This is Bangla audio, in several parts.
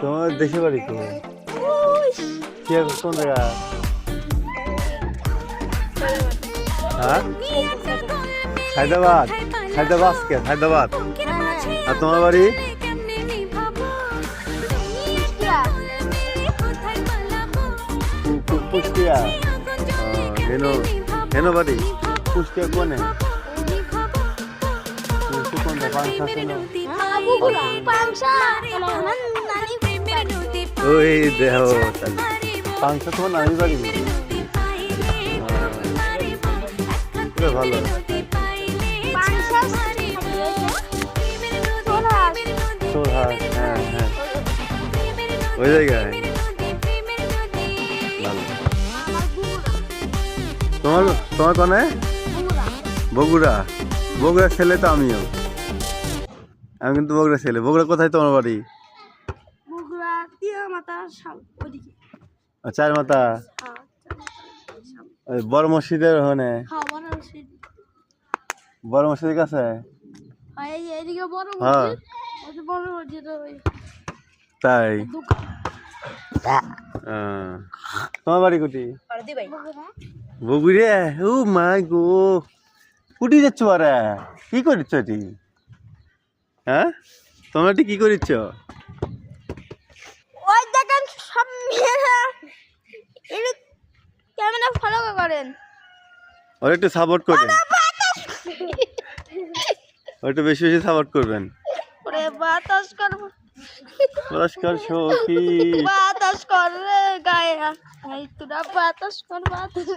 তোমার দেশে বাড়ি তো কি কোন জায়গা? হ্যাঁ হায়দ্রাবাদ। হায়দ্রাবাদ কে? হায়দ্রাবাদ। আর তোমার বাড়ি? কুষ্টিয়া। হেনো হেনো বাড়ি কুষ্টিয়া কোনে? ওই দেহ পাংশা তোমার নানি বাড়ি? ভালো হ্যাঁ হ্যাঁ ওই জায়গায় তোমার তোমার কোনে? বগুড়া। বগুড়ার ছেলে তো আমিও। আমি কিন্তু বগুড়া ছেলে। বগুড়া কোথায় তোমার বাড়ি? চার মাথা বড় মসজিদের ওখানে? বড় মসজিদের কাছে? তাই তোমার বাড়ি কুটি? বগুড়ে। ও মাই গো কুটি যাচ্ছ? আরে কি করিচ্ছ এটি? হ্যাঁ তোমরা এটি কি করিচ্ছ? ওই দেখেন সব মেয়েরা ক্যামেরা ফলো করেন। ওর একটু সাপোর্ট করবেন, ওর একটু বেশি বেশি সাপোর্ট করবেন। ওরে বাতাস করব পুরস্কার সখী বাতাস করে গায়ে এই তোরা বাতাস কর বাতাস।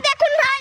দেখুন ভাই